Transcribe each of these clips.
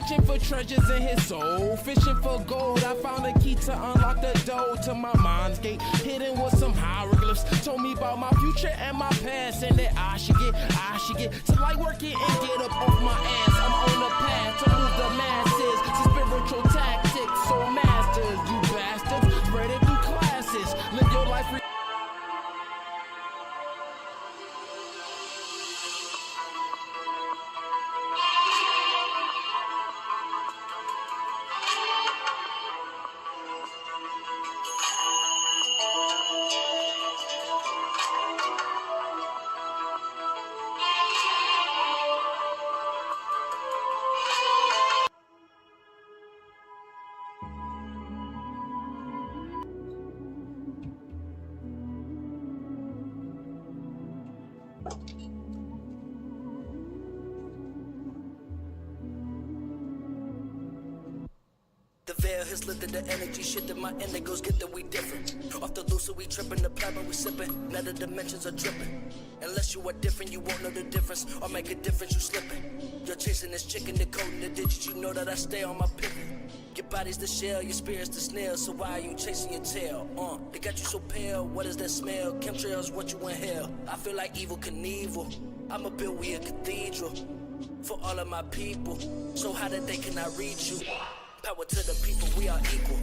Searching for treasures in his soul, fishing for gold. I found a key to unlock the door to my mind's gate, hidden with some hieroglyphs. Told me about my future and my past, and that I should get to like working and get up off my ass. I'm on the path to move the masses to spiritual tactics. So masters, you bastards, spread it through classes. Live your life. The veil has lifted the energy, shit that my indigos get that we different. Off the loose, so we tripping, the plasma we sipping. Now the dimensions are dripping. Unless you are different, you won't know the difference, or make a difference, you slipping. You're chasing this chicken, decoding the digits, you know that I stay on my pivot. Your body's the shell, your spirit's the snail, so why are you chasing your tail? They got you so pale, what is that smell? Chemtrails, what you inhale. I feel like evil Knievel. I'ma build we a cathedral for all of my people, so how that they cannot reach you. Power to the people, we are equal.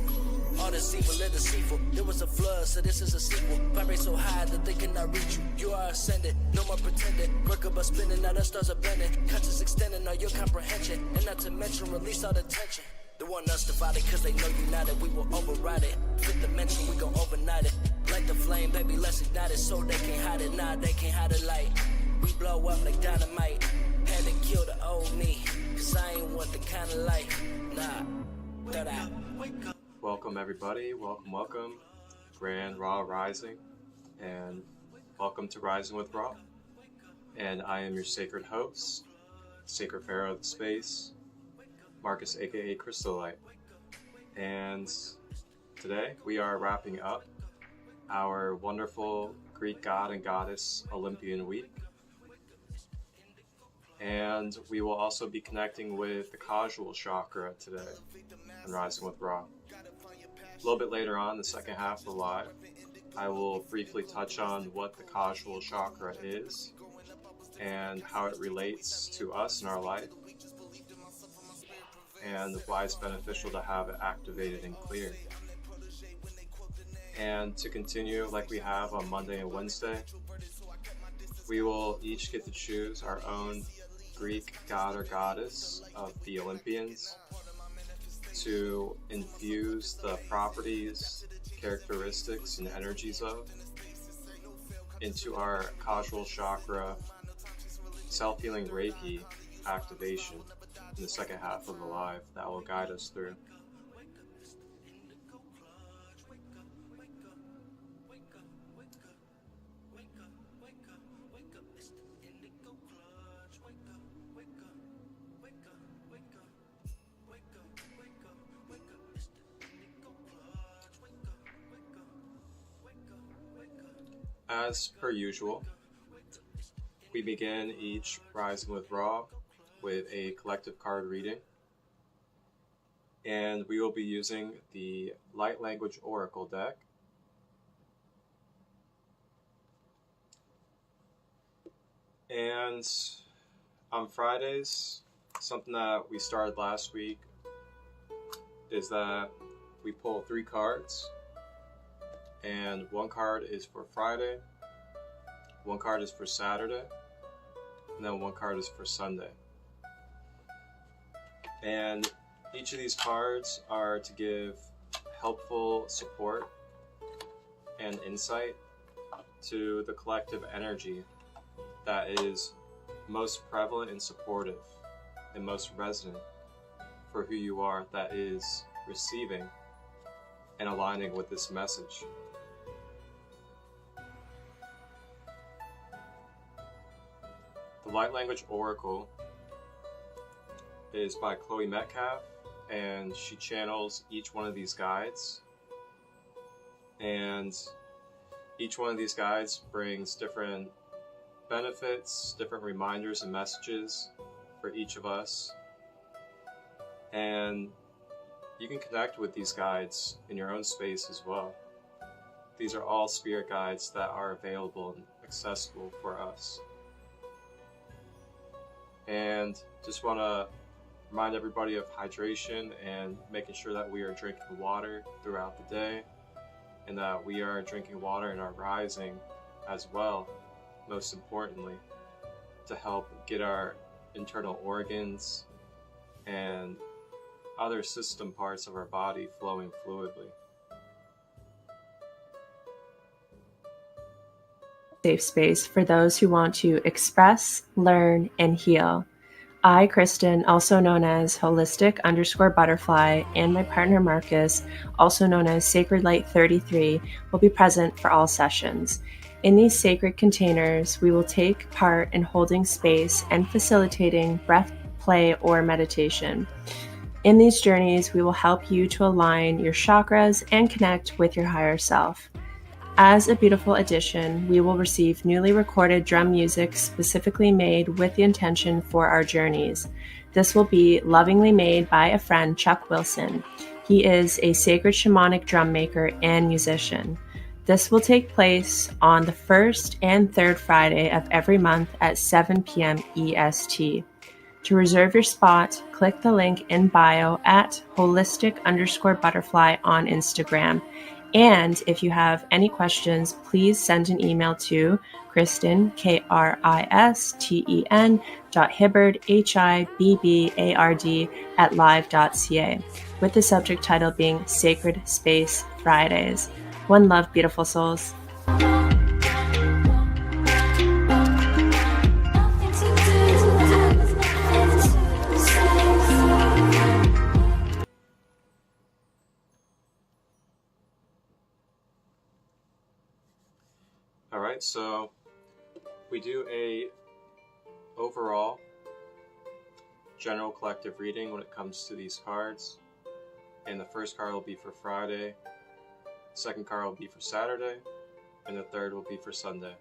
All this evil is deceitful. There was a flood, so this is a sequel. Vibrate so high that they cannot reach you. You are ascended, no more pretending. Work about spinning, now the stars are bending. Conscious extending all your comprehension. And not to mention, release all the tension. They want us divided, cause they know united. We will override it. Fifth dimension, we gon' overnight it. Light the flame, baby, let's ignite it. So they can't hide it, nah, they can't hide the light. We blow up like dynamite. Had to kill the old me, cause I ain't want the kind of life. Nah. Welcome everybody, welcome, Grand Raw Rising, and welcome to Rising with Raw. And I am your sacred host, Sacred Pharaoh of the Space, Marcus aka Christolight. And today we are wrapping up our wonderful Greek god and goddess Olympian week. And we will also be connecting with the Causal Chakra today and Rising with Ra. A little bit later on, the second half of the live, I will briefly touch on what the Causal Chakra is and how it relates to us in our life and why it's beneficial to have it activated and cleared. And to continue like we have on Monday and Wednesday, we will each get to choose our own Greek god or goddess of the Olympians to infuse the properties, characteristics, and energies of into our Causal Chakra self-healing Reiki activation in the second half of the live that will guide us through. As per usual, we begin each Rising with Ra with a collective card reading, and we will be using the Light Language Oracle deck. And on Fridays, something that we started last week is that we pull 3 cards. And 1 card is for Friday, 1 card is for Saturday, and then 1 card is for Sunday. And each of these cards are to give helpful support and insight to the collective energy that is most prevalent and supportive and most resonant for who you are, that is receiving and aligning with this message. The Light Language Oracle is by Chloe Metcalf, and she channels each one of these guides. And each one of these guides brings different benefits, different reminders and messages for each of us And you can connect with these guides in your own space as well. These are all spirit guides that are available and accessible for us. And just want to remind everybody of hydration and making sure that we are drinking water throughout the day, and that we are drinking water in our rising as well, most importantly, to help get our internal organs and other system parts of our body flowing fluidly. Safe space for those who want to express, learn, and heal. I, Kristen, also known as Holistic_Butterfly, and my partner Marcus, also known as Sacred Light 33, will be present for all sessions. In these sacred containers, we will take part in holding space and facilitating breath play or meditation. In these journeys, we will help you to align your chakras and connect with your higher self. As a beautiful addition, we will receive newly recorded drum music specifically made with the intention for our journeys. This will be lovingly made by a friend, Chuck Wilson. He is a sacred shamanic drum maker and musician. This will take place on the first and third Friday of every month at 7 p.m. EST. To reserve your spot, click the link in bio at holistic_butterfly on Instagram. And if you have any questions, please send an email to Kristen, KRISTEN.Hibbard, HIBBARD @live.ca, with the subject title being Sacred Space Fridays. One love, beautiful souls. Alright, so we do a overall general collective reading when it comes to these cards. And the first card will be for Friday, the second card will be for Saturday, and the third will be for Sunday.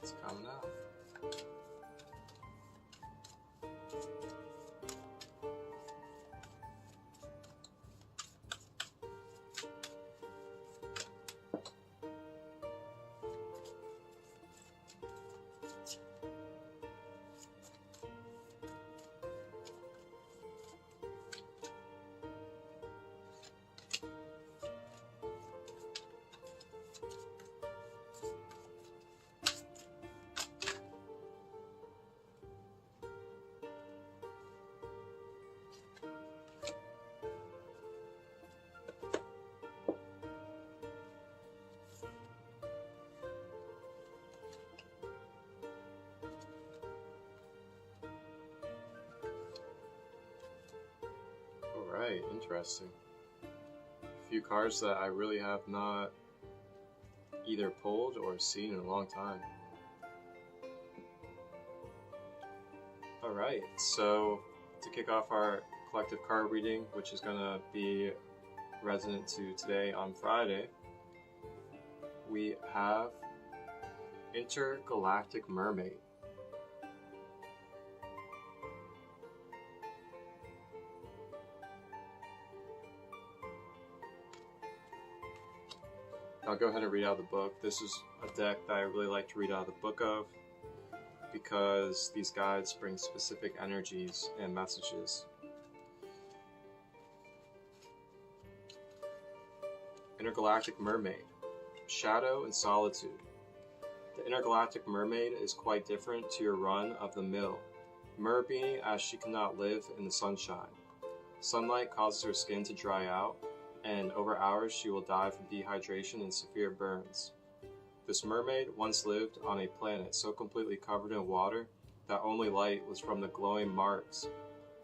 It's coming out. Alright, interesting. A few cards that I really have not either pulled or seen in a long time. Alright, so to kick off our collective card reading, which is going to be resonant to today on Friday, we have Intergalactic Mermaid. I'll go ahead and read out the book. This is a deck that I really like to read out of the book of because these guides bring specific energies and messages. Intergalactic Mermaid, Shadow and Solitude. The intergalactic mermaid is quite different to your run-of-the-mill mer being, as she cannot live in the sunshine. Sunlight causes her skin to dry out, and over hours she will die from dehydration and severe burns. This mermaid once lived on a planet so completely covered in water that only light was from the glowing marks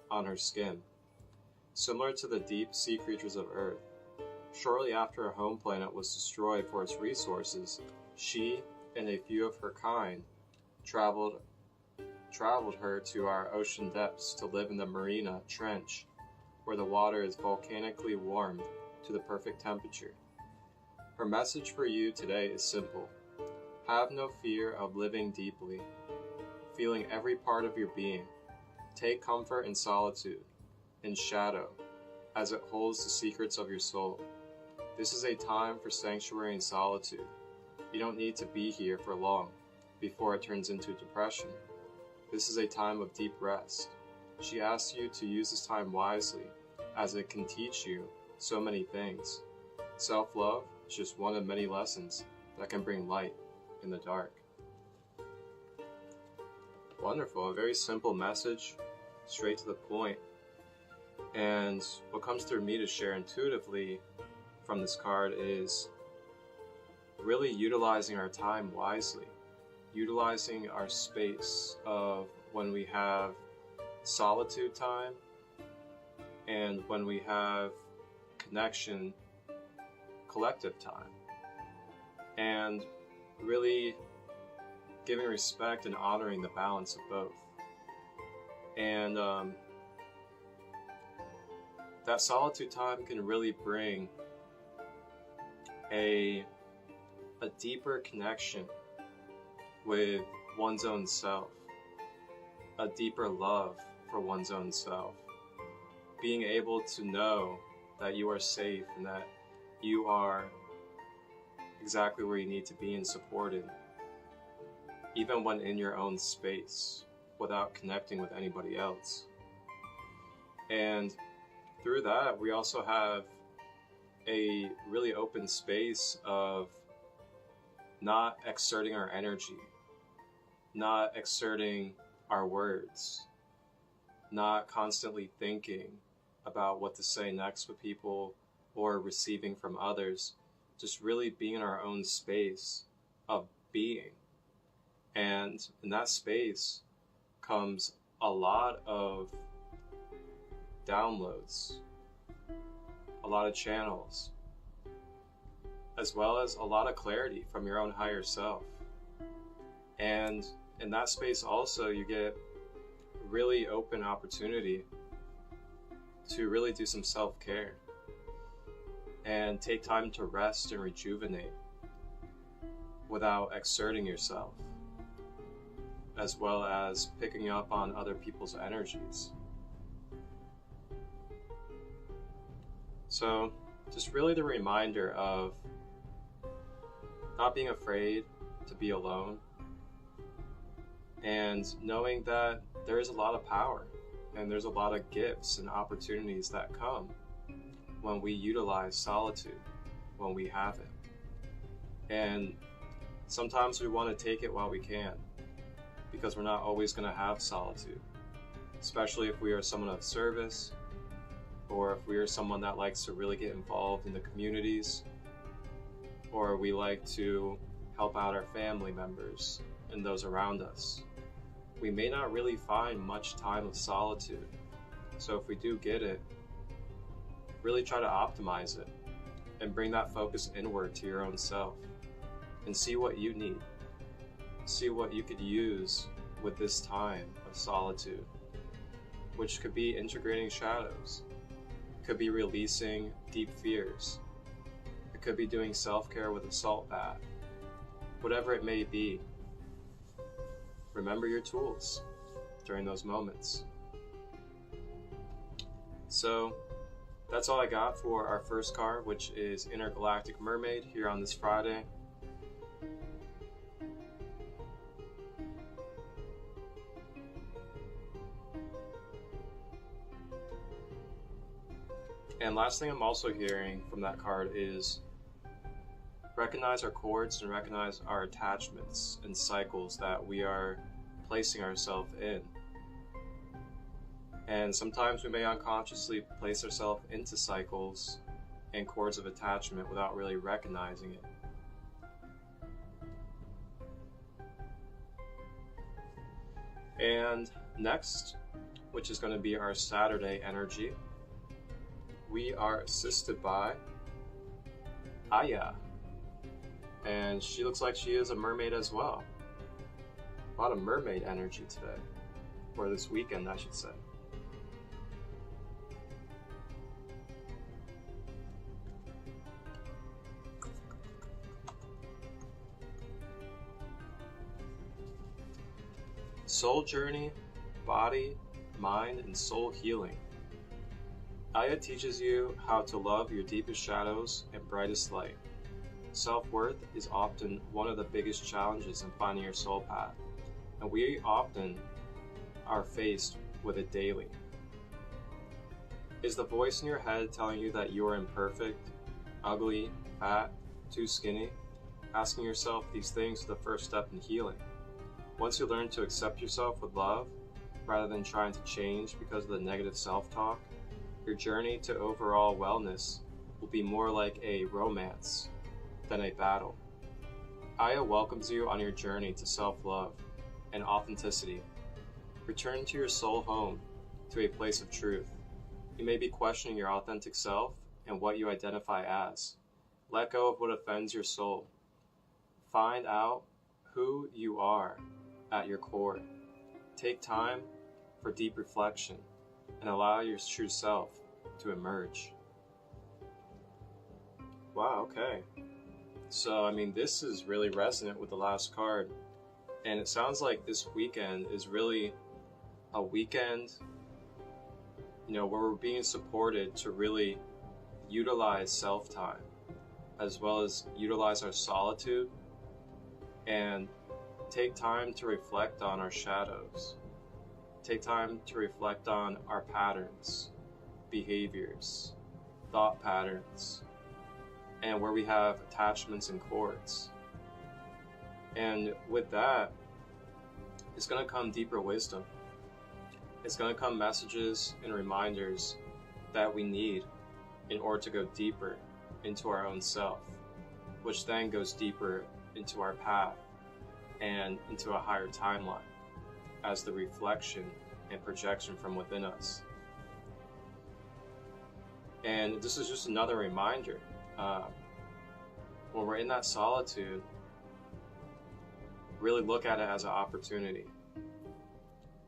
on her skin. Similar to the deep sea creatures of Earth, shortly after her home planet was destroyed for its resources, she and a few of her kind traveled her to our ocean depths to live in the Marina Trench, where the water is volcanically warmed to the perfect temperature. Her message for you today is simple. Have no fear of living deeply, feeling every part of your being. Take comfort in solitude, in shadow, as it holds the secrets of your soul. This is a time for sanctuary and solitude. You don't need to be here for long before it turns into depression. This is a time of deep rest. She asks you to use this time wisely, as it can teach you so many things. Self-love is just one of many lessons that can bring light in the dark. Wonderful, a very simple message, straight to the point. And what comes through me to share intuitively from this card is really utilizing our time wisely, utilizing our space of when we have solitude time and when we have connection, collective time, and really giving respect and honoring the balance of both. And that solitude time can really bring a deeper connection with one's own self, a deeper love for one's own self, being able to know that you are safe and that you are exactly where you need to be and supported, even when in your own space, without connecting with anybody else. And through that, we also have a really open space of not exerting our energy, not exerting our words, not constantly thinking about what to say next with people or receiving from others, just really being in our own space of being. And in that space comes a lot of downloads, a lot of channels, as well as a lot of clarity from your own higher self. And in that space also you get really open opportunity to really do some self-care and take time to rest and rejuvenate without exerting yourself, as well as picking up on other people's energies. So just really the reminder of not being afraid to be alone, and knowing that there is a lot of power and there's a lot of gifts and opportunities that come when we utilize solitude, when we have it. And sometimes we want to take it while we can, because we're not always going to have solitude, especially if we are someone of service, or if we are someone that likes to really get involved in the communities, or we like to help out our family members and those around us. We may not really find much time of solitude. So if we do get it, really try to optimize it and bring that focus inward to your own self and see what you need. See what you could use with this time of solitude, which could be integrating shadows. It could be releasing deep fears. It could be doing self-care with a salt bath. Whatever it may be, remember your tools during those moments. So that's all I got for our first card, which is Intergalactic Mermaid, here on this Friday. And last thing I'm also hearing from that card is recognize our cords and recognize our attachments and cycles that we are placing ourselves in. And sometimes we may unconsciously place ourselves into cycles and cords of attachment without really recognizing it. And next, which is going to be our Saturday energy, we are assisted by Aya. And she looks like she is a mermaid as well. A lot of mermaid energy today, or this weekend, I should say. Soul journey, body, mind, and soul healing. Aya teaches you how to love your deepest shadows and brightest light. Self-worth is often one of the biggest challenges in finding your soul path, and we often are faced with it daily. Is the voice in your head telling you that you are imperfect, ugly, fat, too skinny? Asking yourself these things is the first step in healing. Once you learn to accept yourself with love, rather than trying to change because of the negative self-talk, your journey to overall wellness will be more like a romance than a battle. Aya welcomes you on your journey to self-love and authenticity. Return to your soul home, to a place of truth. You may be questioning your authentic self and what you identify as. Let go of what offends your soul. Find out who you are at your core. Take time for deep reflection and allow your true self to emerge. Wow, okay. So, I mean, this is really resonant with the last card. And it sounds like this weekend is really a weekend, where we're being supported to really utilize self-time, as well as utilize our solitude and take time to reflect on our shadows. Take time to reflect on our patterns, behaviors, thought patterns, and where we have attachments and cords. And with that, it's going to come deeper wisdom. It's going to come messages and reminders that we need in order to go deeper into our own self, which then goes deeper into our path and into a higher timeline as the reflection and projection from within us. And this is just another reminder. When we're in that solitude, really look at it as an opportunity.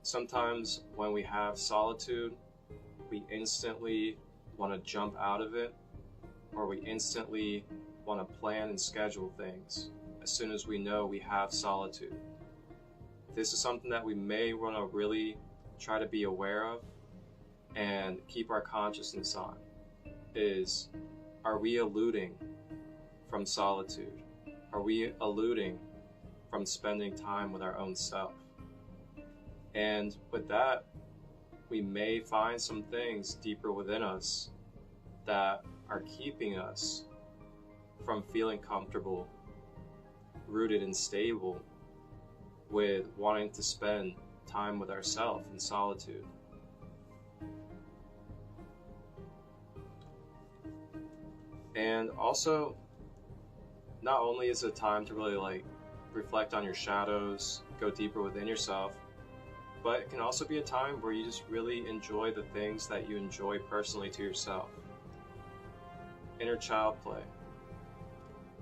Sometimes when we have solitude, we instantly want to jump out of it, or we instantly want to plan and schedule things as soon as we know we have solitude. This is something that we may want to really try to be aware of and keep our consciousness on. Are we eluding from solitude? Are we eluding from spending time with our own self? And with that, we may find some things deeper within us that are keeping us from feeling comfortable, rooted and stable with wanting to spend time with ourselves in solitude. And also, not only is it time to really reflect on your shadows, go deeper within yourself, but it can also be a time where you just really enjoy the things that you enjoy personally to yourself. Inner child play.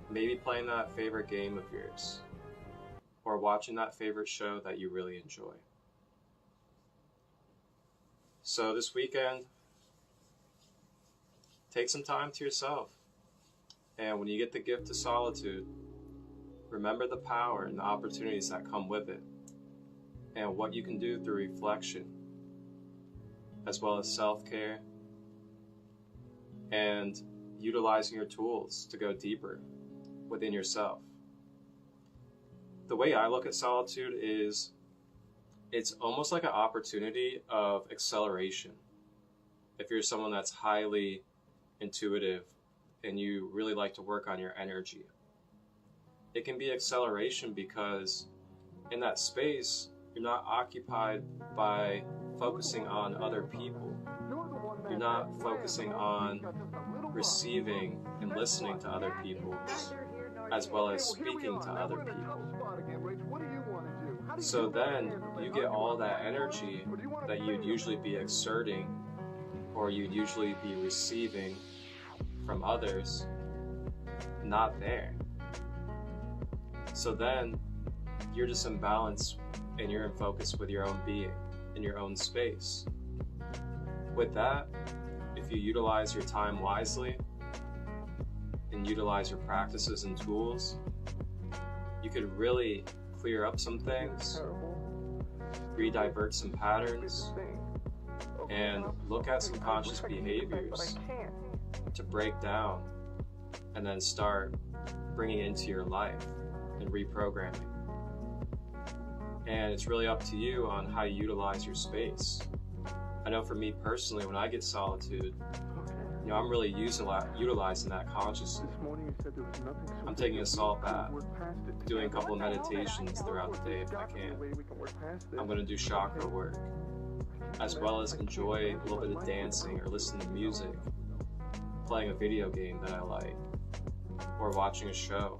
Maybe playing that favorite game of yours, or watching that favorite show that you really enjoy. So this weekend, take some time to yourself. And when you get the gift of solitude, remember the power and the opportunities that come with it, and what you can do through reflection, as well as self-care, and utilizing your tools to go deeper within yourself. The way I look at solitude is it's almost like an opportunity of acceleration. If you're someone that's highly intuitive and you really like to work on your energy, it can be acceleration because in that space, you're not occupied by focusing on other people. You're not focusing on receiving and listening to other people, as well as speaking to other people. So then you get all that energy that you'd usually be exerting or you'd usually be receiving from others, not there. So then you're just in balance and you're in focus with your own being, in your own space. With that, if you utilize your time wisely and utilize your practices and tools, you could really clear up some things, redivert some patterns, and look at some conscious behaviors to break down and then start bringing into your life and reprogramming. And it's really up to you on how you utilize your space. I know for me personally, when I get solitude, I'm really utilizing that consciously. I'm taking a salt bath, doing a couple of meditations throughout the day if I can. I'm going to do chakra work, as well as enjoy a little bit of dancing or listening to music, playing a video game that I like, or watching a show,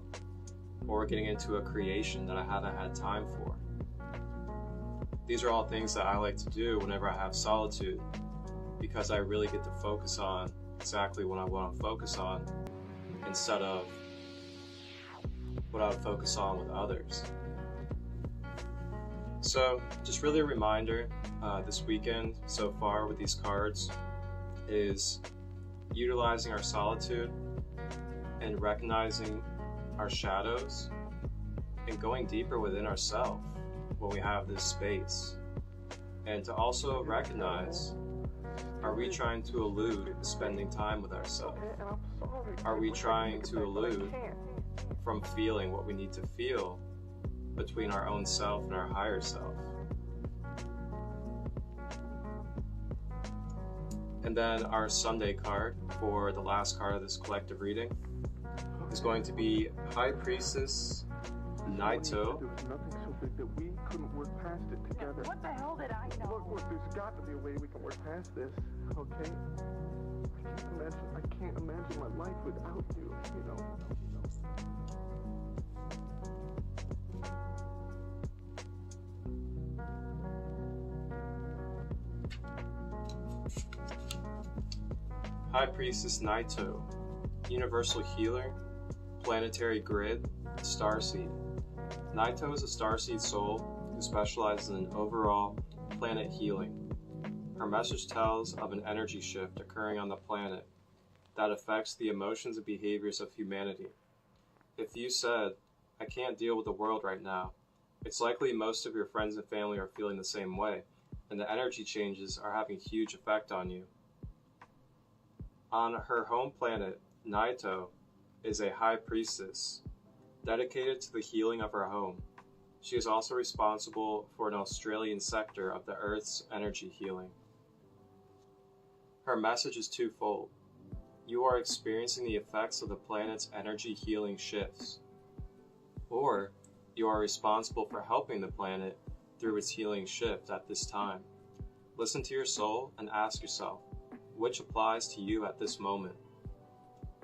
or getting into a creation that I haven't had time for. These are all things that I like to do whenever I have solitude, because I really get to focus on exactly what I want to focus on instead of what I would focus on with others. So just really a reminder, this weekend so far with these cards is utilizing our solitude and recognizing our shadows and going deeper within ourselves when we have this space. And to also recognize, are we trying to elude spending time with ourselves? Are we trying to elude from feeling what we need to feel between our own self and our higher self? And then our Sunday card for the last card of this collective reading is going to be High Priestess Naito. That we couldn't work past it together. What the hell did I know? Look, there's got to be a way we can work past this, okay? I can't imagine my life without you, you know? High Priestess Naito, Universal Healer, Planetary Grid, Starseed. Naito is a starseed soul who specializes in overall planet healing. Her message tells of an energy shift occurring on the planet that affects the emotions and behaviors of humanity. If you said, "I can't deal with the world right now," it's likely most of your friends and family are feeling the same way, and the energy changes are having a huge effect on you. On her home planet, Naito is a high priestess dedicated to the healing of her home. She is also responsible for an Australian sector of the Earth's energy healing. Her message is twofold. You are experiencing the effects of the planet's energy healing shifts, or you are responsible for helping the planet through its healing shift at this time. Listen to your soul and ask yourself, which applies to you at this moment?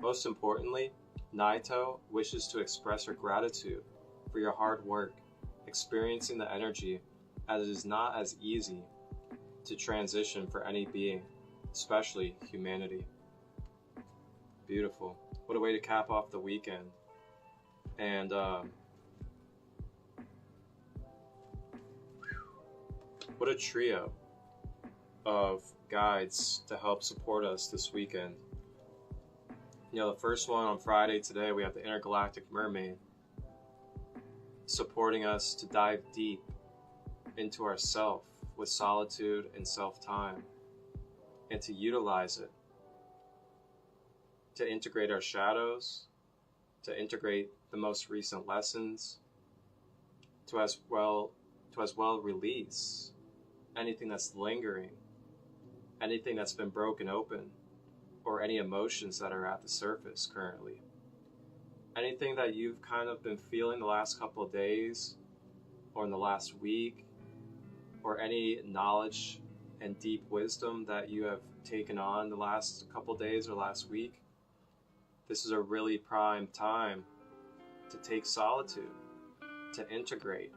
Most importantly, Naito wishes to express her gratitude for your hard work, experiencing the energy, as it is not as easy to transition for any being, especially humanity. Beautiful. What a way to cap off the weekend. And what a trio of guides to help support us this weekend. The first one on Friday today, we have the Intergalactic Mermaid supporting us to dive deep into ourself with solitude and self-time, and to utilize it to integrate our shadows, to integrate the most recent lessons, to as well release anything that's lingering, anything that's been broken open, or any emotions that are at the surface currently. anything that you've kind of been feeling the last couple of days or in the last week, or any knowledge and deep wisdom that you have taken on the last couple of days or last week, this is a really prime time to take solitude, to integrate,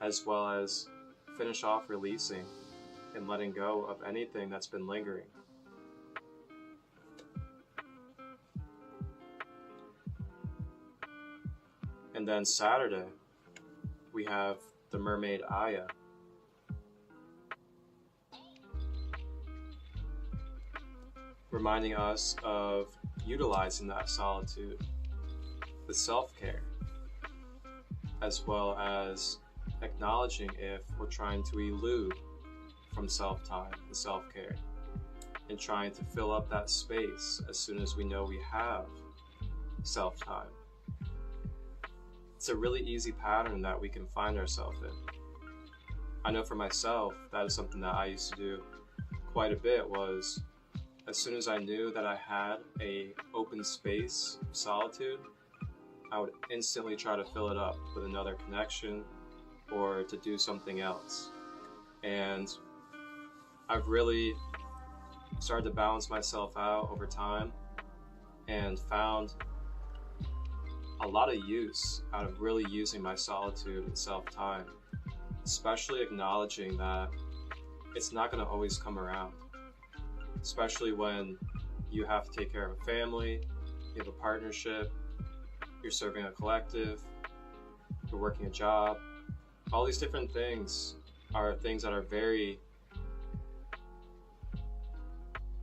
as well as finish off releasing and letting go of anything that's been lingering. And then Saturday, we have the mermaid Aya. Reminding us of utilizing that solitude with self-care, as well as acknowledging if we're trying to elude from self-time and self-care, and trying to fill up that space as soon as we know we have self-time. It's a really easy pattern that we can find ourselves in. I know for myself, that is something that I used to do quite a bit. Was as soon as I knew that I had a open space of solitude, I would instantly try to fill it up with another connection or to do something else. And I've really started to balance myself out over time and found a lot of use out of really using my solitude and self-time, especially acknowledging that it's not going to always come around, especially when you have to take care of a family, you have a partnership, you're serving a collective, you're working a job. All these different things are things that are very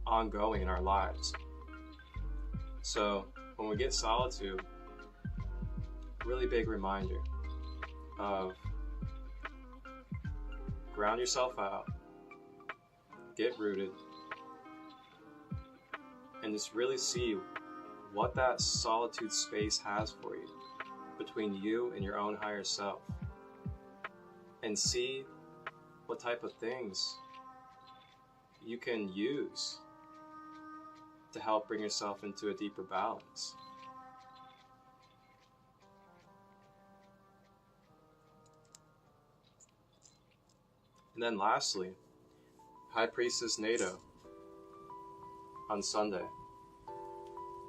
ongoing in our lives. So when we get solitude, really big reminder of ground yourself out, get rooted, and just really see what that solitude space has for you between you and your own higher self, and see what type of things you can use to help bring yourself into a deeper balance. And then lastly, High Priestess Nato on Sunday,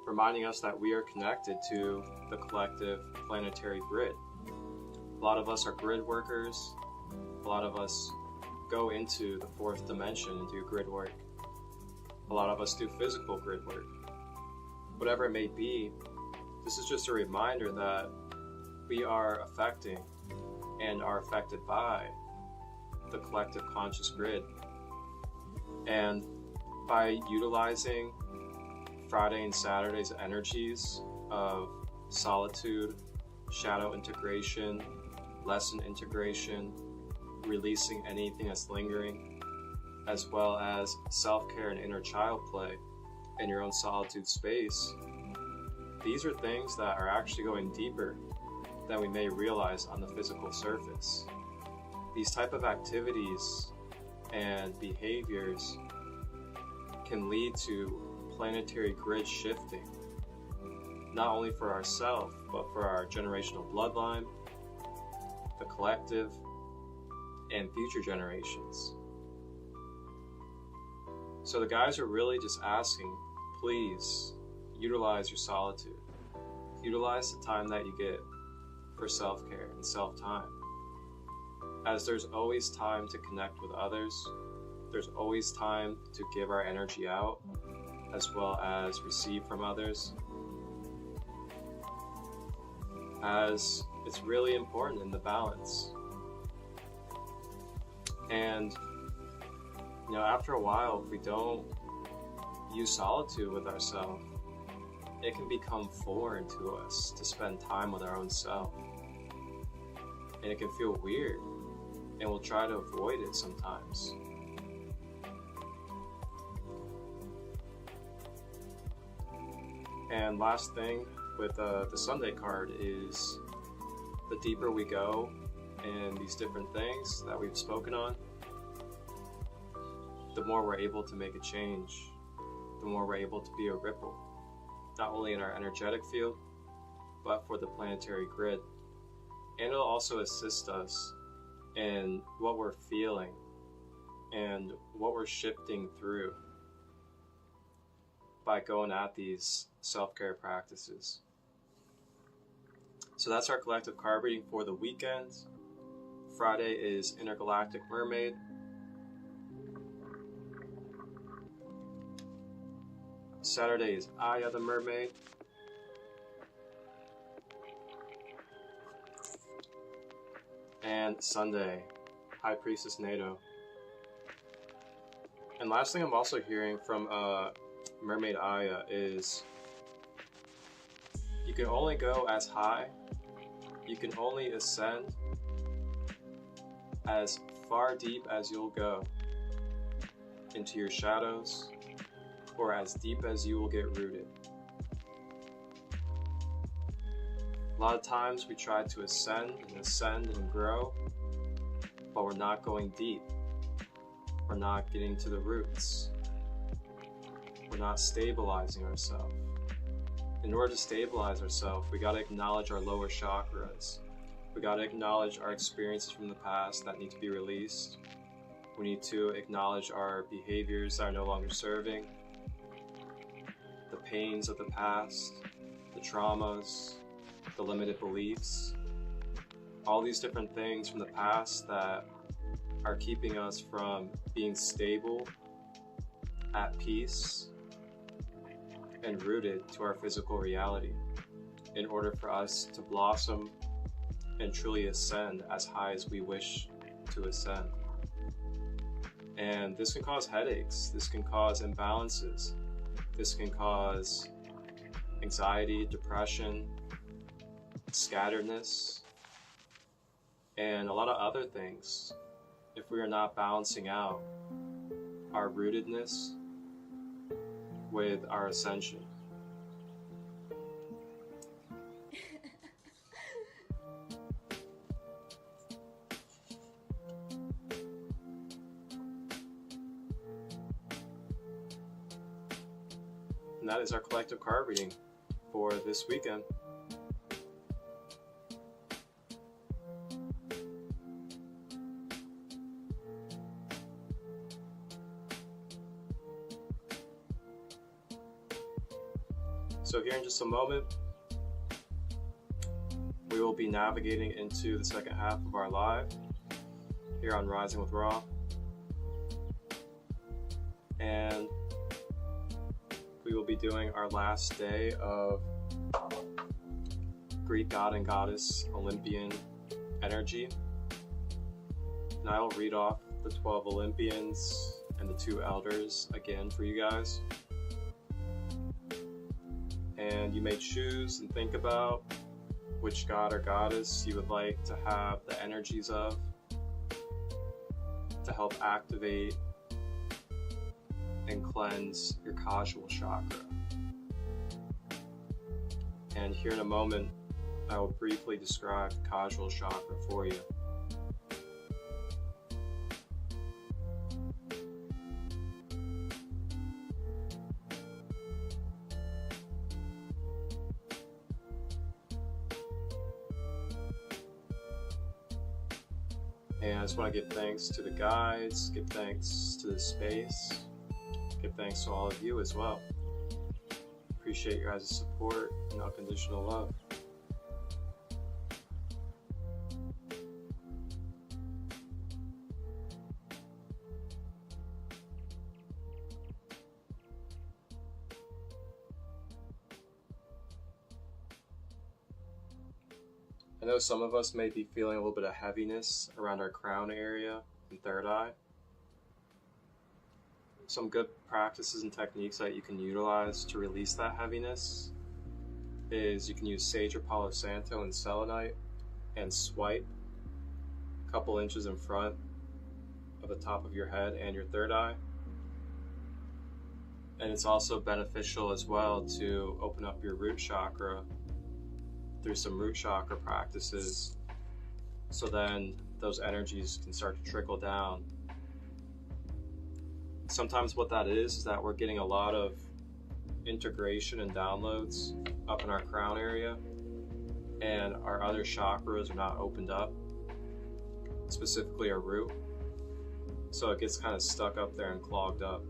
reminding us that we are connected to the collective planetary grid. A lot of us are grid workers. A lot of us go into the fourth dimension and do grid work. A lot of us do physical grid work. Whatever it may be, this is just a reminder that we are affecting and are affected by the collective conscious grid. And by utilizing Friday and Saturday's energies of solitude, shadow integration, lesson integration, releasing anything that's lingering, as well as self-care and inner child play in your own solitude space, these are things that are actually going deeper than we may realize on the physical surface. These type of activities and behaviors can lead to planetary grid shifting, not only for ourselves, but for our generational bloodline, the collective, and future generations. So the guys are really just asking, please utilize your solitude. Utilize the time that you get for self-care and self-time. As there's always time to connect with others, there's always time to give our energy out, as well as receive from others, as it's really important in the balance. And after a while, if we don't use solitude with ourselves, it can become foreign to us to spend time with our own self, and it can feel weird, and we'll try to avoid it sometimes. And last thing with the Sunday card is, the deeper we go in these different things that we've spoken on, the more we're able to make a change, the more we're able to be a ripple, not only in our energetic field, but for the planetary grid. And it'll also assist us in what we're feeling and what we're shifting through by going at these self-care practices. So that's our collective card reading for the weekend. Friday is Intergalactic Mermaid. Saturday is Aya the Mermaid. And Sunday, High Priestess Nato. And last thing I'm also hearing from Mermaid Aya is you can only go as high, you can only ascend as far deep as you'll go into your shadows, or as deep as you will get rooted. A lot of times we try to ascend and grow, but we're not going deep. We're not getting to the roots. We're not stabilizing ourselves. In order to stabilize ourselves, we got to acknowledge our lower chakras. We got to acknowledge our experiences from the past that need to be released. We need to acknowledge our behaviors that are no longer serving, the pains of the past, the traumas, the limited beliefs, all these different things from the past that are keeping us from being stable, at peace, and rooted to our physical reality in order for us to blossom and truly ascend as high as we wish to ascend. And this can cause headaches, this can cause imbalances, this can cause anxiety, depression, scatteredness, and a lot of other things if we are not balancing out our rootedness with our ascension. And that is our collective card reading for this weekend. So here in just a moment, we will be navigating into the second half of our live here on Rising with Ra. And we will be doing our last day of Greek god and goddess Olympian energy. And I will read off the 12 Olympians and the 2 elders again for you guys. And you may choose and think about which god or goddess you would like to have the energies of to help activate and cleanse your Causal Chakra. And here in a moment, I will briefly describe the Causal Chakra for you. And I just want to give thanks to the guides, give thanks to the space, give thanks to all of you as well. Appreciate your guys' support and unconditional love. I know some of us may be feeling a little bit of heaviness around our crown area and third eye. Some good practices and techniques that you can utilize to release that heaviness is you can use Sage or Palo Santo and selenite and swipe a couple inches in front of the top of your head and your third eye. And it's also beneficial as well to open up your root chakra through some root chakra practices, so then those energies can start to trickle down. Sometimes what that is that we're getting a lot of integration and downloads up in our crown area, and our other chakras are not opened up, specifically our root. So it gets kind of stuck up there and clogged up.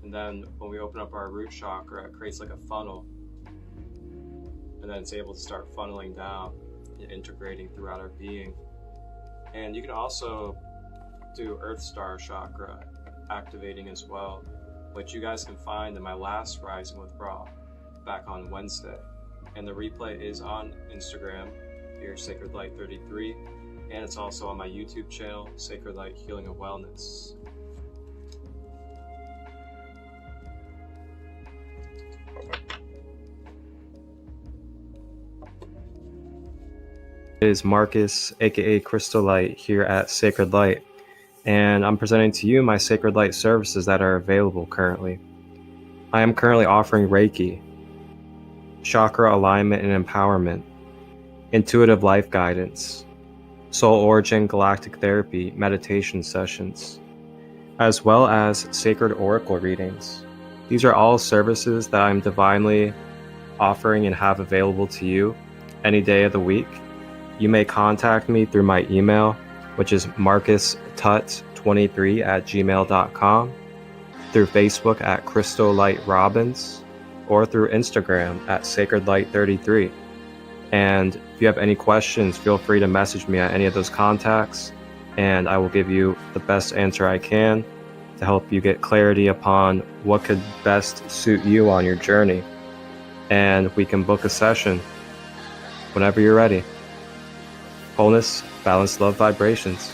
And then when we open up our root chakra, it creates like a funnel. And then it's able to start funneling down and integrating throughout our being. And you can also do Earth Star chakra activating as well, which you guys can find in my last Rising with Ra back on Wednesday. And the replay is on Instagram, here Sacred Light 33, and it's also on my YouTube channel, Sacred Light Healing and Wellness. It is Marcus, aka Christolight, here at Sacred Light, and I'm presenting to you my Sacred Light services that are available currently. I am currently offering Reiki, chakra alignment and empowerment, intuitive life guidance, soul origin galactic therapy meditation sessions, as well as sacred oracle readings. These are all services that I'm divinely offering and have available to you any day of the week. You may contact me through my email, which is marcustut23@gmail.com, through Facebook at Christolight Robbins, or through Instagram at SacredLight33. And if you have any questions, feel free to message me at any of those contacts, and I will give you the best answer I can to help you get clarity upon what could best suit you on your journey. And we can book a session whenever you're ready. Wholeness, balance, love, vibrations.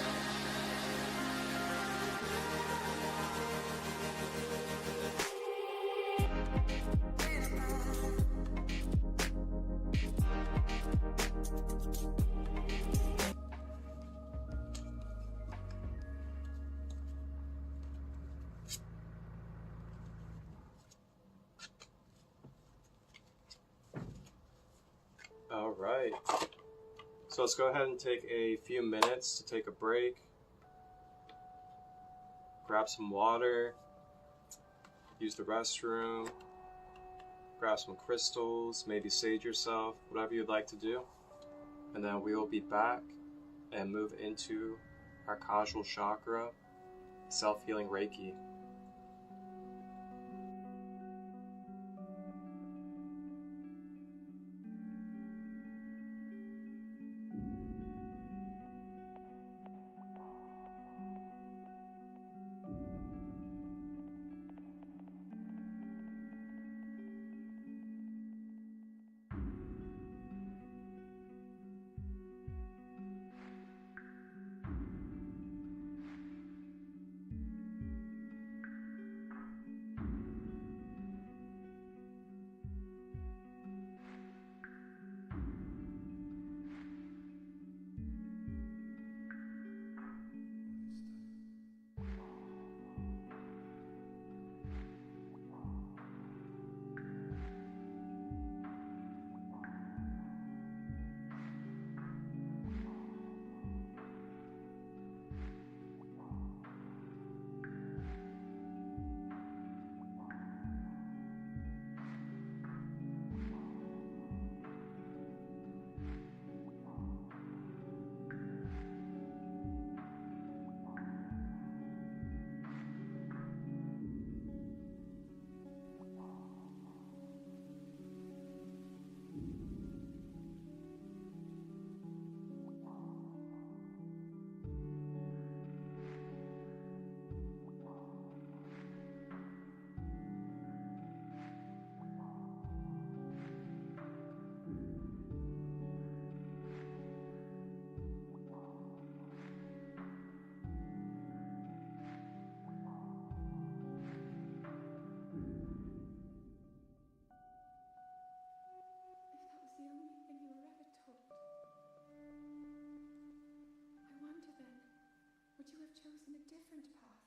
All right. So let's go ahead and take a few minutes to take a break. Grab some water. Use the restroom. Grab some crystals. Maybe sage yourself. Whatever you'd like to do. And then we will be back and move into our Causal Chakra self-healing Reiki. Would you have chosen a different path?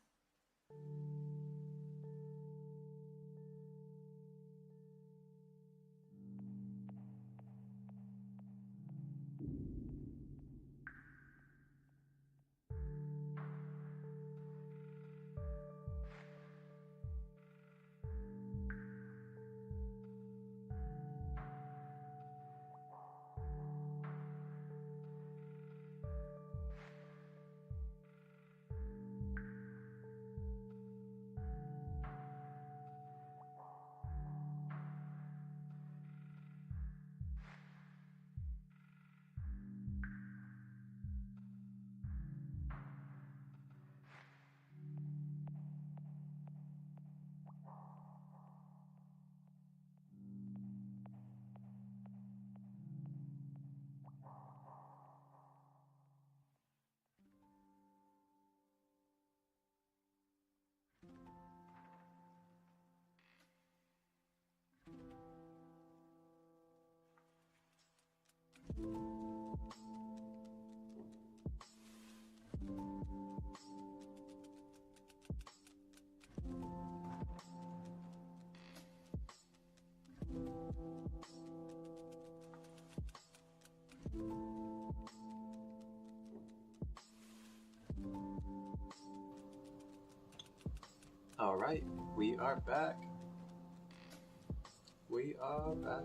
All right, we are back. We are back.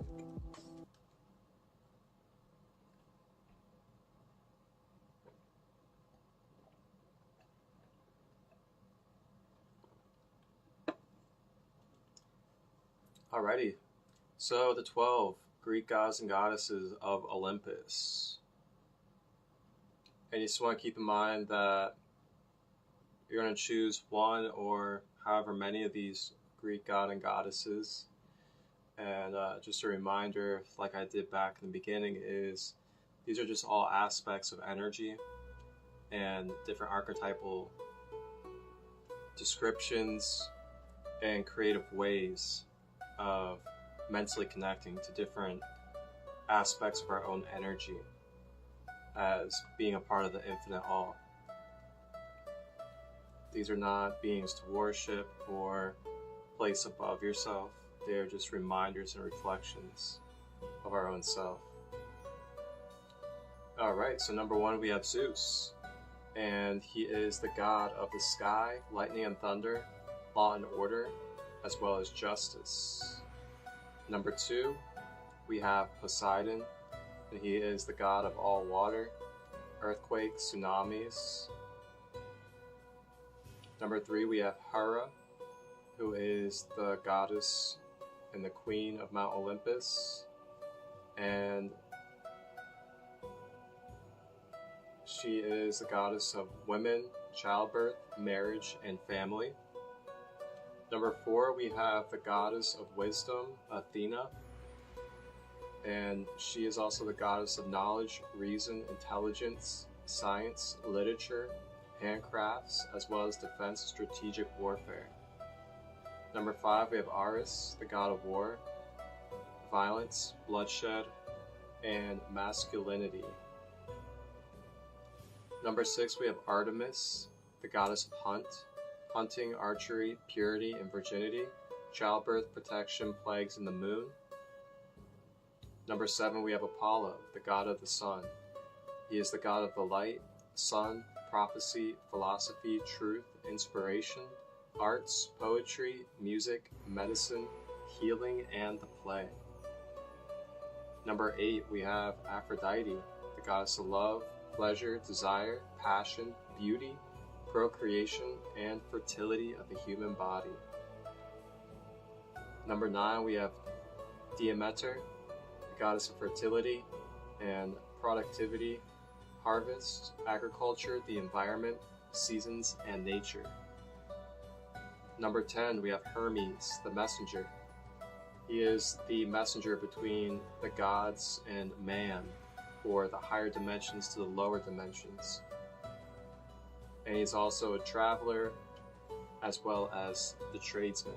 Alrighty, so the 12 Greek gods and goddesses of Olympus. And you just want to keep in mind that you're going to choose one or however many of these Greek god and goddesses. And just a reminder, like I did back in the beginning, is these are just all aspects of energy and different archetypal descriptions and creative ways of mentally connecting to different aspects of our own energy as being a part of the infinite all. These are not beings to worship or place above yourself. They are just reminders and reflections of our own self. Alright, so number 1 we have Zeus. And he is the god of the sky, lightning and thunder, law and order, as well as justice. Number 2, we have Poseidon, and he is the god of all water, earthquakes, tsunamis. Number 3, we have Hera, who is the goddess and the queen of Mount Olympus, and she is the goddess of women, childbirth, marriage, and family. Number 4, we have the goddess of wisdom, Athena, and she is also the goddess of knowledge, reason, intelligence, science, literature, handcrafts, as well as defense and strategic warfare. Number 5, we have Ares, the god of war, violence, bloodshed, and masculinity. Number 6, we have Artemis, the goddess of hunting, archery, purity, and virginity, childbirth, protection, plagues, and the moon. Number 7, we have Apollo, the god of the sun. He is the god of the light, sun, prophecy, philosophy, truth, inspiration, arts, poetry, music, medicine, healing, and the play. Number 8, we have Aphrodite, the goddess of love, pleasure, desire, passion, beauty, procreation, and fertility of the human body. Number 9, we have Demeter, the goddess of fertility and productivity, harvest, agriculture, the environment, seasons, and nature. Number 10, we have Hermes, the messenger. He is the messenger between the gods and man, or the higher dimensions to the lower dimensions. And he's also a traveler, as well as the tradesman.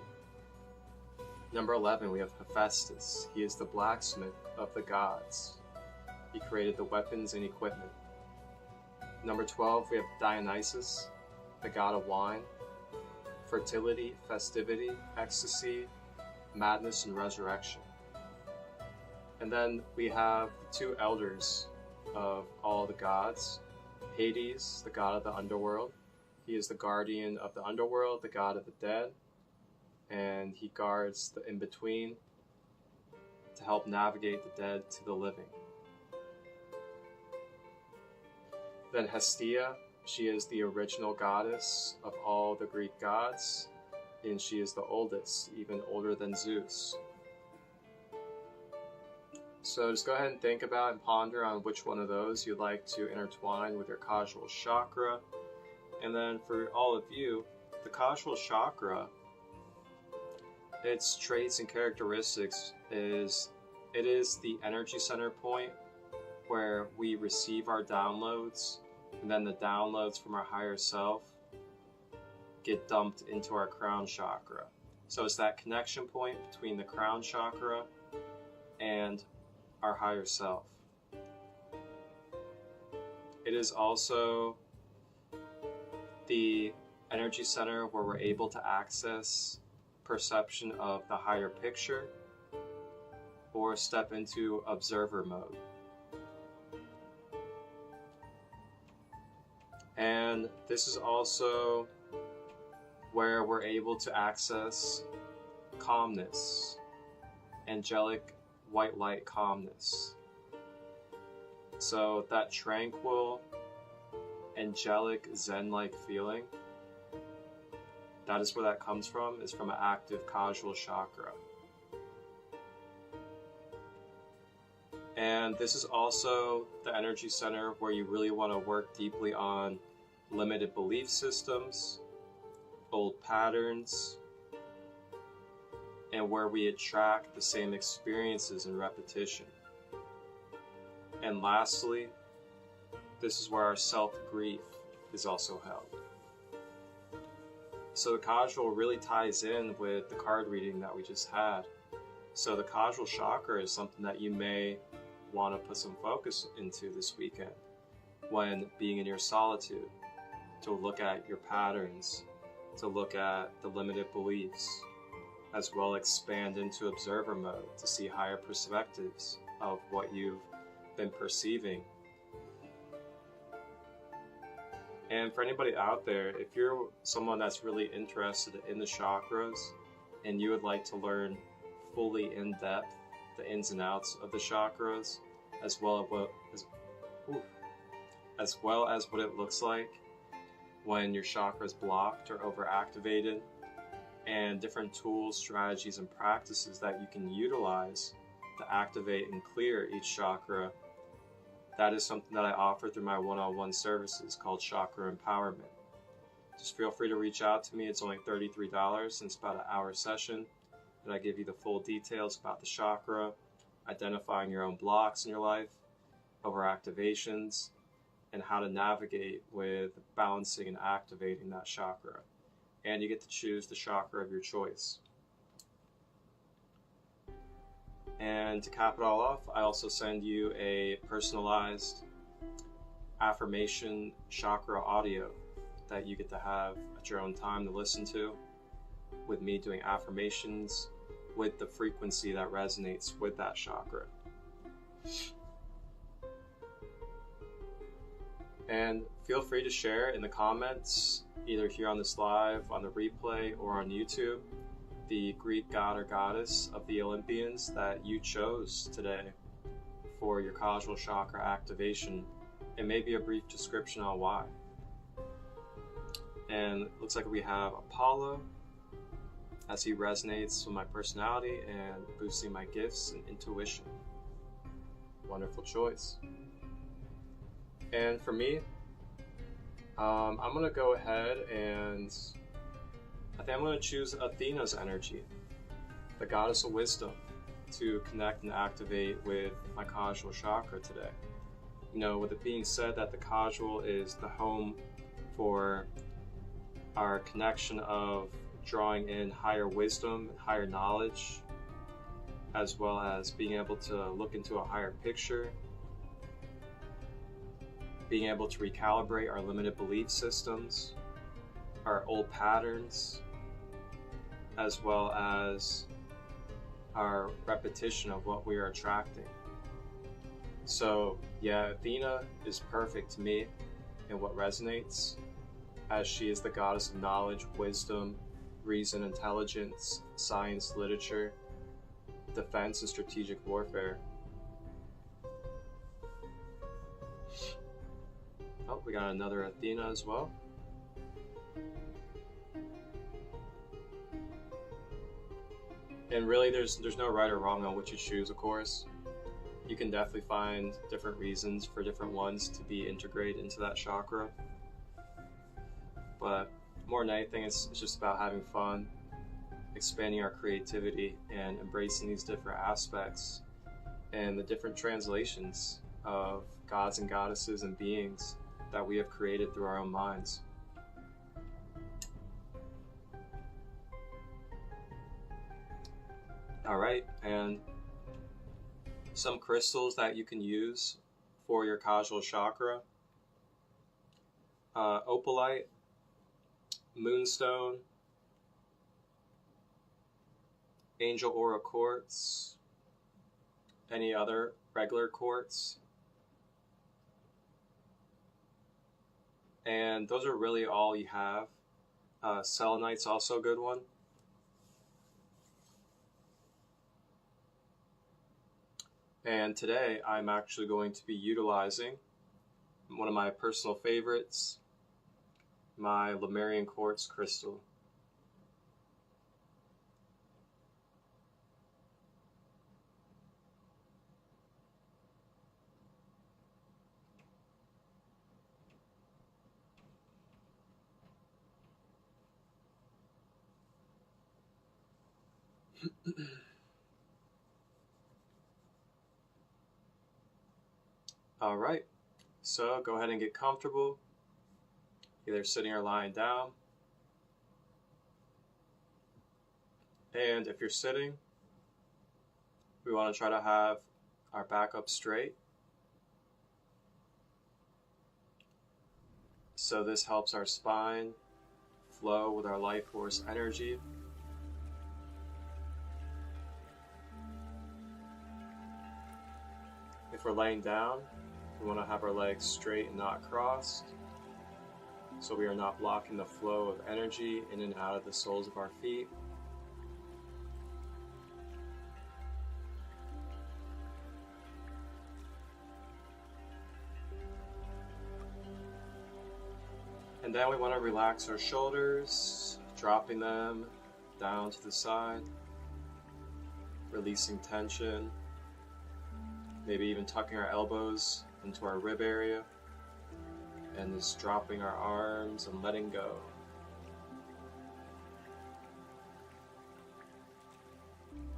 Number 11, we have Hephaestus. He is the blacksmith of the gods. He created the weapons and equipment. Number 12, we have Dionysus, the god of wine, fertility, festivity, ecstasy, madness, and resurrection. And then we have the 2 elders of all the gods. Hades, the god of the underworld. He is the guardian of the underworld, the god of the dead, and he guards the in-between to help navigate the dead to the living. Then Hestia, she is the original goddess of all the Greek gods, and she is the oldest, even older than Zeus. So just go ahead and think about and ponder on which one of those you'd like to intertwine with your Causal Chakra. And then for all of you, the Causal Chakra, its traits and characteristics is, it is the energy center point where we receive our downloads, and then the downloads from our higher self get dumped into our crown chakra. So it's that connection point between the crown chakra and our higher self. It is also the energy center where we're able to access perception of the higher picture or step into observer mode. And this is also where we're able to access calmness, angelic white light calmness. So that tranquil, angelic, zen-like feeling, that is where that comes from, is from an active causal chakra. And this is also the energy center where you really want to work deeply on limited belief systems, old patterns, and where we attract the same experiences in repetition. And lastly, this is where our self-grief is also held. So the causal really ties in with the card reading that we just had. So the causal chakra is something that you may want to put some focus into this weekend when being in your solitude, to look at your patterns, to look at the limited beliefs, as well expand into observer mode to see higher perspectives of what you've been perceiving. And for anybody out there, if you're someone that's really interested in the chakras and you would like to learn fully in depth the ins and outs of the chakras, as well as what it looks like when your chakra is blocked or overactivated, and different tools, strategies, and practices that you can utilize to activate and clear each chakra, that is something that I offer through my one-on-one services called Chakra Empowerment. Just feel free to reach out to me. It's only $33 and it's about an hour session, and I give you the full details about the chakra, identifying your own blocks in your life, overactivations, and how to navigate with balancing and activating that chakra. And you get to choose the chakra of your choice. And to cap it all off, I also send you a personalized affirmation chakra audio that you get to have at your own time to listen to, with me doing affirmations with the frequency that resonates with that chakra. And feel free to share in the comments, either here on this live, on the replay, or on YouTube, the Greek god or goddess of the Olympians that you chose today for your causal chakra activation, and maybe a brief description on why. And it looks like we have Apollo, as he resonates with my personality and boosting my gifts and intuition. Wonderful choice. And for me, I'm going to go ahead and I think I'm going to choose Athena's energy, the goddess of wisdom, to connect and activate with my causal chakra today. You know, with it being said that the causal is the home for our connection of drawing in higher wisdom and higher knowledge, as well as being able to look into a higher picture, being able to recalibrate our limited belief systems, our old patterns, as well as our repetition of what we are attracting. So yeah, Athena is perfect to me in what resonates, as she is the goddess of knowledge, wisdom, reason, intelligence, science, literature, defense, and strategic warfare. Oh, we got another Athena as well. And really, there's no right or wrong on which you choose, of course. You can definitely find different reasons for different ones to be integrated into that chakra. But more than anything, it's just about having fun, expanding our creativity, and embracing these different aspects and the different translations of gods and goddesses and beings that we have created through our own minds. Alright, and some crystals that you can use for your causal chakra opalite, moonstone, angel aura quartz, any other regular quartz. And those are really all you have. Selenite's also a good one. And today I'm actually going to be utilizing one of my personal favorites, my Lemurian quartz crystal. All right, so go ahead and get comfortable, either sitting or lying down. And if you're sitting, we want to try to have our back up straight. So this helps our spine flow with our life force energy. If we're laying down, we want to have our legs straight and not crossed, so we are not blocking the flow of energy in and out of the soles of our feet. And then we want to relax our shoulders, dropping them down to the side, releasing tension, maybe even tucking our elbows into our rib area, and just dropping our arms and letting go.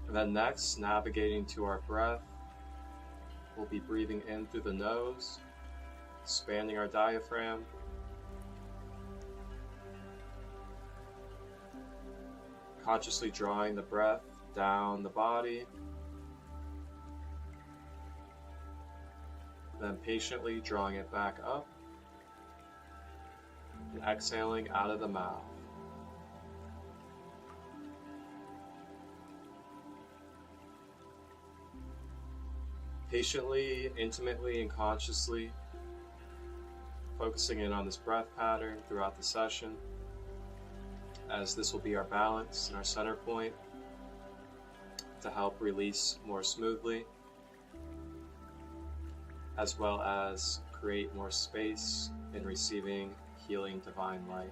And then next, navigating to our breath, we'll be breathing in through the nose, expanding our diaphragm, consciously drawing the breath down the body, then patiently drawing it back up and exhaling out of the mouth. Patiently, intimately, and consciously focusing in on this breath pattern throughout the session, as this will be our balance and our center point to help release more smoothly, as well as create more space in receiving healing divine light.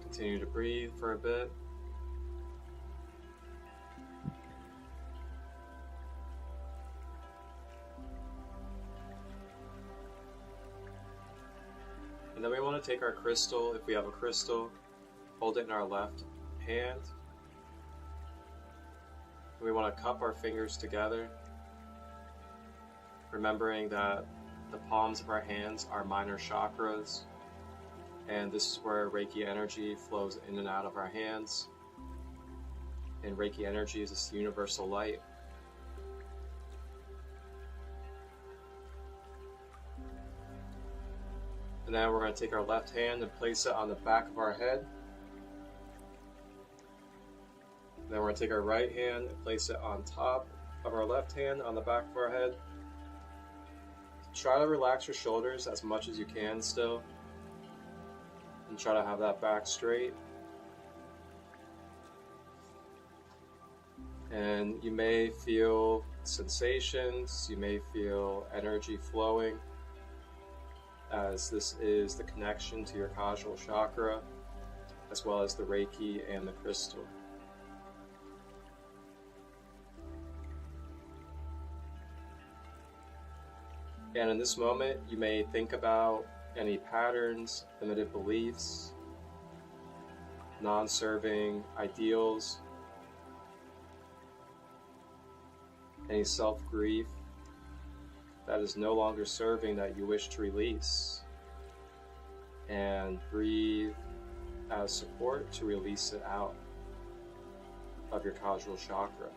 Continue to breathe for a bit. And then we want to take our crystal, if we have a crystal, hold it in our left hand. We want to cup our fingers together, remembering that the palms of our hands are minor chakras, and this is where Reiki energy flows in and out of our hands. And Reiki energy is this universal light. And then we're going to take our left hand and place it on the back of our head. Then we're going to take our right hand and place it on top of our left hand on the back of our head. Try to relax your shoulders as much as you can still, and try to have that back straight. And you may feel sensations, you may feel energy flowing, as this is the connection to your Causal Chakra, as well as the Reiki and the crystal. And in this moment, you may think about any patterns, limited beliefs, non-serving ideals, any self-grief that is no longer serving that you wish to release. And breathe as support to release it out of your Causal Chakra.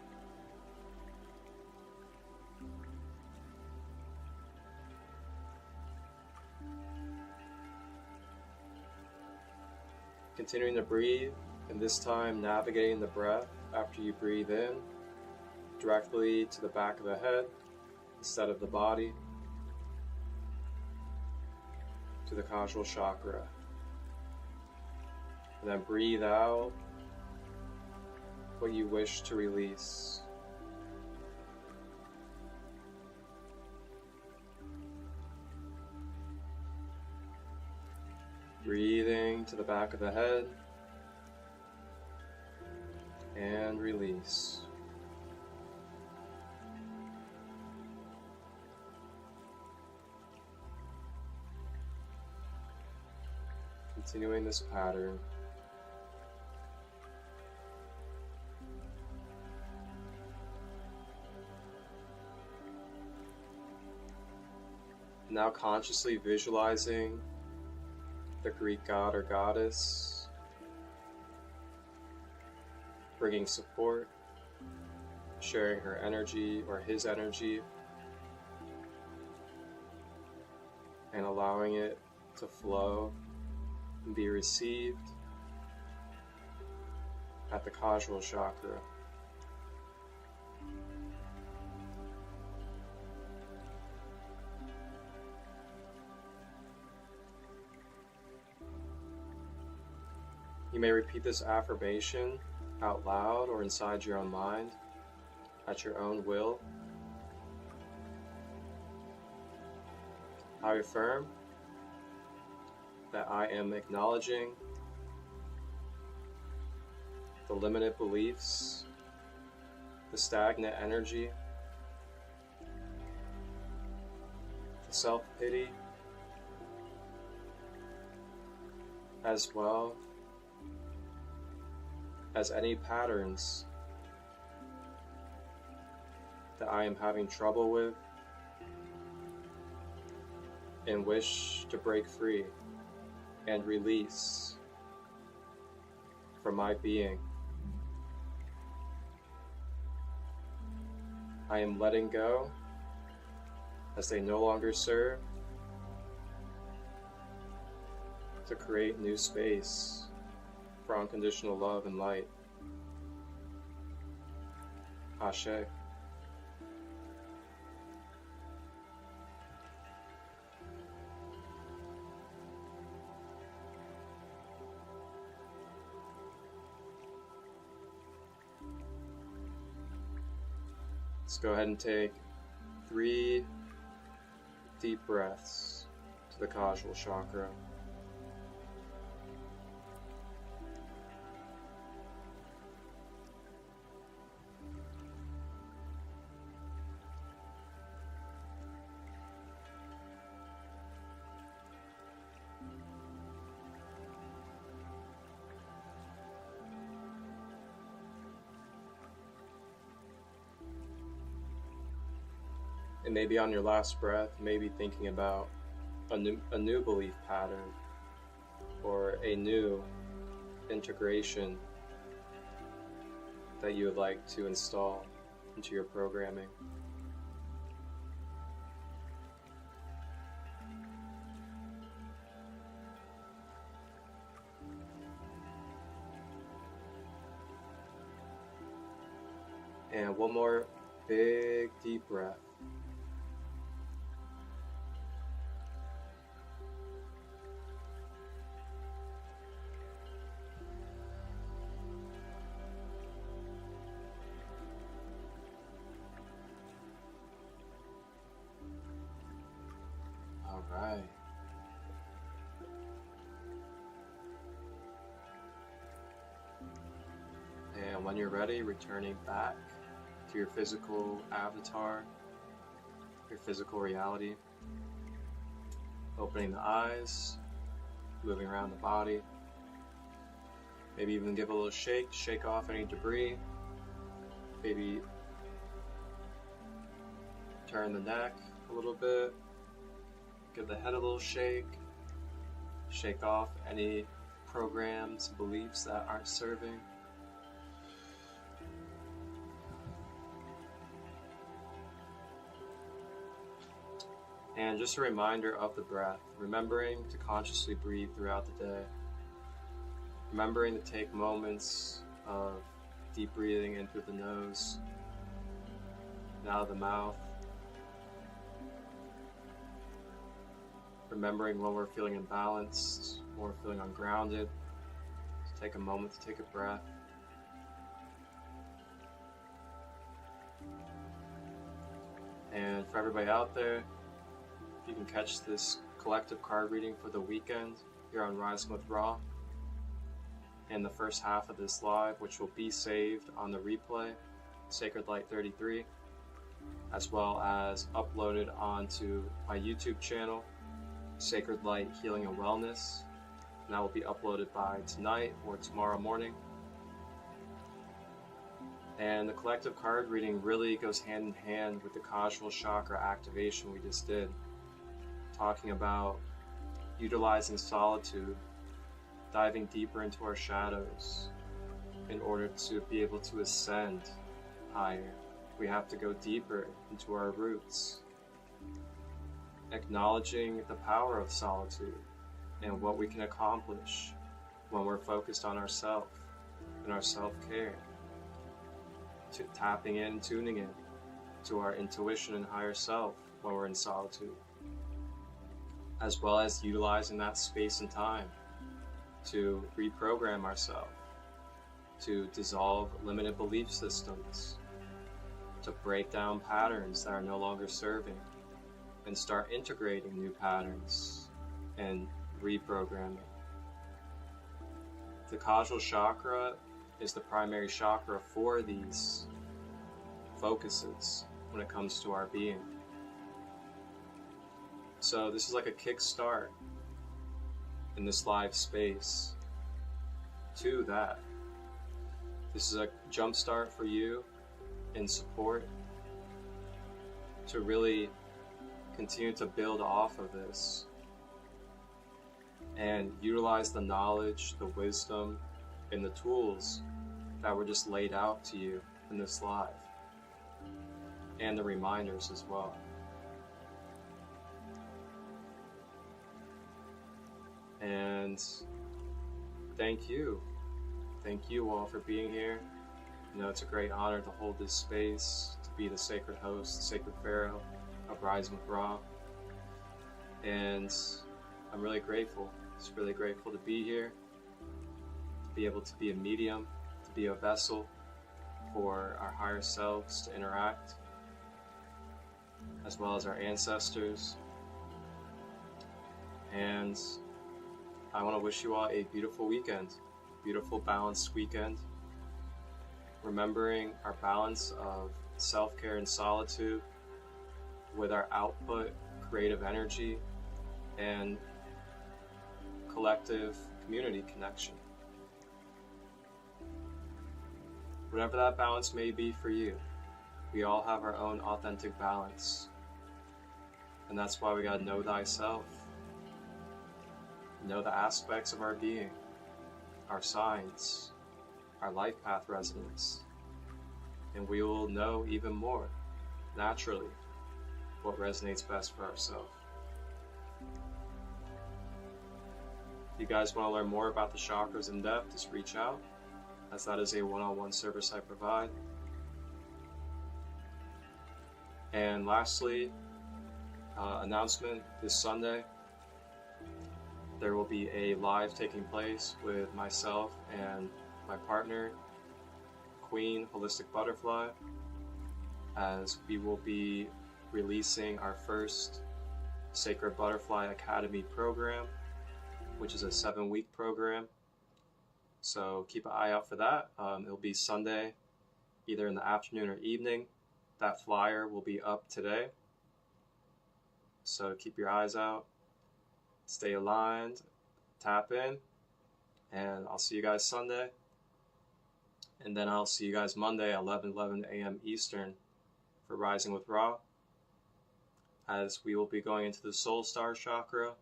Continuing to breathe, and this time navigating the breath after you breathe in directly to the back of the head instead of the body, to the Causal Chakra. And then breathe out what you wish to release. Breathing to the back of the head and release. Continuing this pattern. Now consciously visualizing the Greek god or goddess, bringing support, sharing her energy or his energy, and allowing it to flow and be received at the Causal Chakra. You may repeat this affirmation out loud or inside your own mind at your own will. I affirm that I am acknowledging the limited beliefs, the stagnant energy, the self-pity, as well as any patterns that I am having trouble with and wish to break free and release from my being. I am letting go as they no longer serve to create new space for unconditional love and light. Cashapp. Let's go ahead and take 3 deep breaths to the Causal Chakra. And maybe on your last breath, maybe thinking about a new belief pattern or a new integration that you would like to install into your programming. And one more big deep breath. Alright. And when you're ready, returning back to your physical avatar, your physical reality. Opening the eyes, moving around the body. Maybe even give a little shake off any debris. Maybe turn the neck a little bit. Give the head a little shake. Shake off any programs, beliefs that aren't serving. And just a reminder of the breath, remembering to consciously breathe throughout the day. Remembering to take moments of deep breathing in through the nose and out of the mouth. Remembering when we're feeling imbalanced, when we're feeling ungrounded, to take a moment to take a breath. And for everybody out there, you can catch this collective card reading for the weekend here on Rising with Ra in the first half of this live, which will be saved on the replay, Sacred Light 33, as well as uploaded onto my YouTube channel, Sacred Light Healing and Wellness, and that will be uploaded by tonight or tomorrow morning. And the collective card reading really goes hand in hand with the Causal Chakra activation we just did, talking about utilizing solitude, diving deeper into our shadows. In order to be able to ascend higher, we have to go deeper into our roots, acknowledging the power of solitude and what we can accomplish when we're focused on ourselves and our self-care, to tapping in, tuning in to our intuition and higher self when we're in solitude, as well as utilizing that space and time to reprogram ourselves, to dissolve limited belief systems, to break down patterns that are no longer serving, and start integrating new patterns and reprogramming. The Causal Chakra is the primary chakra for these focuses when it comes to our being. So this is like a kickstart in this live space to that. This is a jump start for you in support to really continue to build off of this and utilize the knowledge, the wisdom, and the tools that were just laid out to you in this live, and the reminders as well. And thank you all for being here. You know, it's a great honor to hold this space, to be the sacred host, the sacred pharaoh of Rising with Ra. And I'm really grateful. Just really grateful to be here, to be able to be a medium, to be a vessel for our higher selves to interact, as well as our ancestors. And I want to wish you all a beautiful weekend, beautiful balanced weekend, remembering our balance of self-care and solitude with our output, creative energy, and collective community connection. Whatever that balance may be for you, we all have our own authentic balance. And that's why we gotta know thyself. Know the aspects of our being, our signs, our life path resonance. And we will know even more, naturally, what resonates best for ourselves. If you guys want to learn more about the chakras in depth, just reach out, as that is a one-on-one service I provide. And lastly, announcement, this Sunday, there will be a live taking place with myself and my partner, Queen Holistic Butterfly, as we will be releasing our first Sacred Butterfly Academy program, which is a 7-week program. So keep an eye out for that. It'll be Sunday, either in the afternoon or evening. That flyer will be up today. So keep your eyes out, stay aligned, tap in, and I'll see you guys Sunday. And then I'll see you guys Monday at 11 a.m. Eastern for Rising with Ra, as we will be going into the Soul Star Chakra,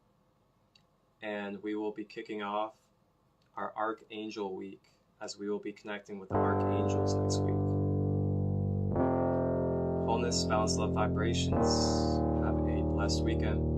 and we will be kicking off our Archangel Week, as we will be connecting with the Archangels next week. Wholeness, balance, love, vibrations. Have a blessed weekend.